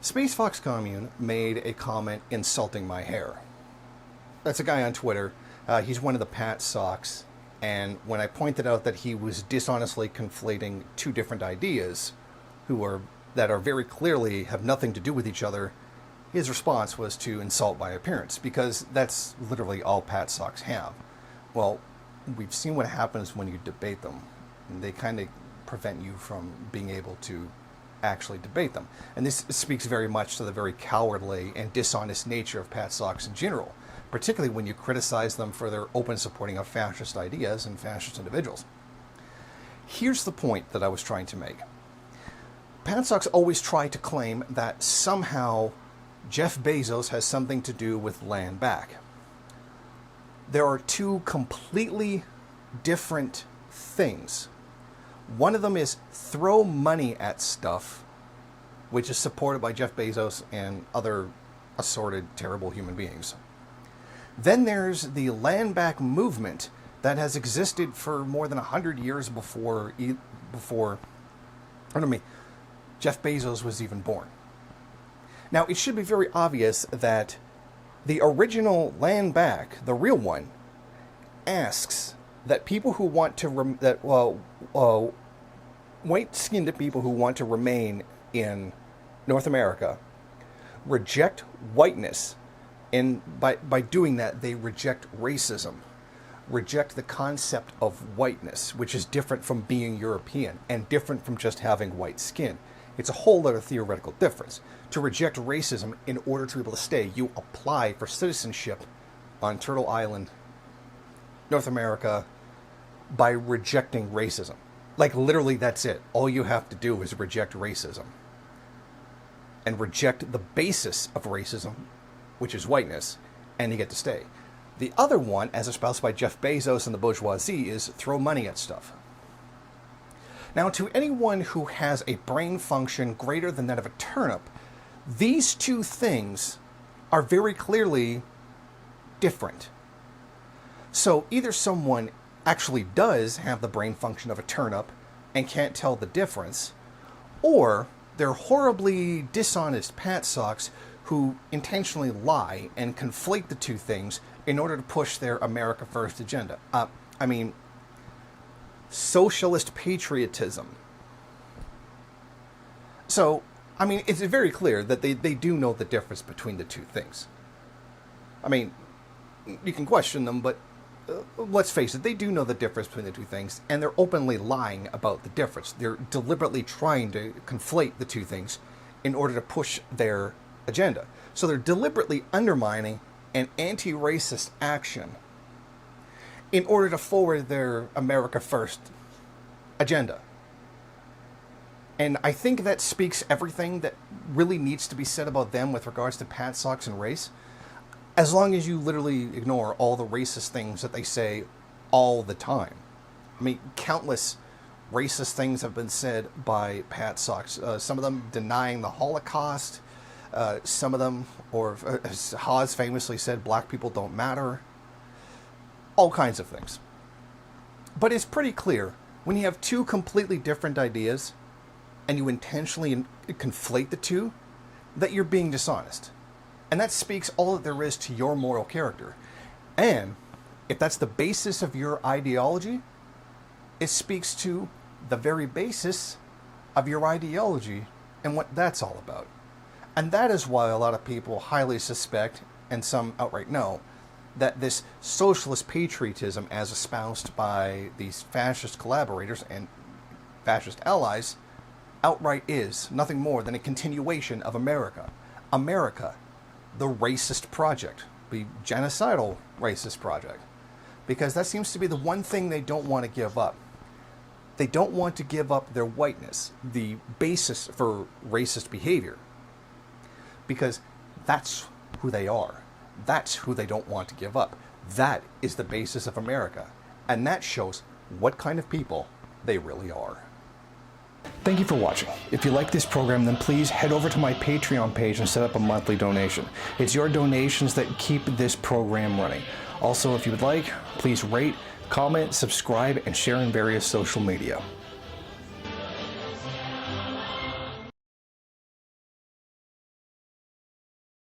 Space Fox Commune made a comment insulting my hair. That's a guy on Twitter. He's one of the Pat Sox. And when I pointed out that he was dishonestly conflating two different ideas that are very clearly have nothing to do with each other, his response was to insult my appearance, because that's literally all Pat Sox have. Well, we've seen what happens when you debate them. And they kind of prevent you from being able to actually debate them. And this speaks very much to the very cowardly and dishonest nature of Pat Sox in general, particularly when you criticize them for their open supporting of fascist ideas and fascist individuals. Here's the point that I was trying to make. Pat Sox always try to claim that somehow Jeff Bezos has something to do with land back. There are two completely different things. One of them is throw money at stuff, which is supported by Jeff Bezos and other assorted terrible human beings. Then there's the land back movement that has existed for more than 100 years before Jeff Bezos was even born. Now, it should be very obvious that the original land back, the real one, asks that people who want to white-skinned people who want to remain in North America reject whiteness, and by doing that they reject racism, reject the concept of whiteness, which is different from being European and different from just having white skin. It's a whole other theoretical difference. To reject racism in order to be able to stay, you apply for citizenship on Turtle Island, North America, by rejecting racism. Like, literally, that's it. All you have to do is reject racism. And reject the basis of racism, which is whiteness, and you get to stay. The other one, as espoused by Jeff Bezos and the bourgeoisie, is throw money at stuff. Now, to anyone who has a brain function greater than that of a turnip, these two things are very clearly different. So either someone actually does have the brain function of a turnip and can't tell the difference, or they're horribly dishonest Pat Sox who intentionally lie and conflate the two things in order to push their America First agenda. Socialist patriotism. So, it's very clear that they do know the difference between the two things. You can question them, but let's face it, they do know the difference between the two things, and they're openly lying about the difference. They're deliberately trying to conflate the two things in order to push their agenda. So they're deliberately undermining an anti-racist action in order to forward their America First agenda. And I think that speaks everything that really needs to be said about them with regards to Pat Sox and race. As long as you literally ignore all the racist things that they say all the time. Countless racist things have been said by Pat Sox. Some of them denying the Holocaust. Some of them, or as Haas famously said, black people don't matter. All kinds of things. But it's pretty clear, when you have two completely different ideas, and you intentionally conflate the two, that you're being dishonest. And that speaks all that there is to your moral character. And if that's the basis of your ideology, it speaks to the very basis of your ideology and what that's all about. And that is why a lot of people highly suspect, and some outright know, that this socialist patriotism as espoused by these fascist collaborators and fascist allies outright is nothing more than a continuation of America. America, the racist project, the genocidal racist project. Because that seems to be the one thing they don't want to give up. They don't want to give up their whiteness, the basis for racist behavior. Because that's who they are. That's who they don't want to give up. That is the basis of America. And that shows what kind of people they really are. Thank you for watching. If you like this program, then please head over to my Patreon page and set up a monthly donation. It's your donations that keep this program running. Also, if you would like, please rate, comment, subscribe, and share in various social media.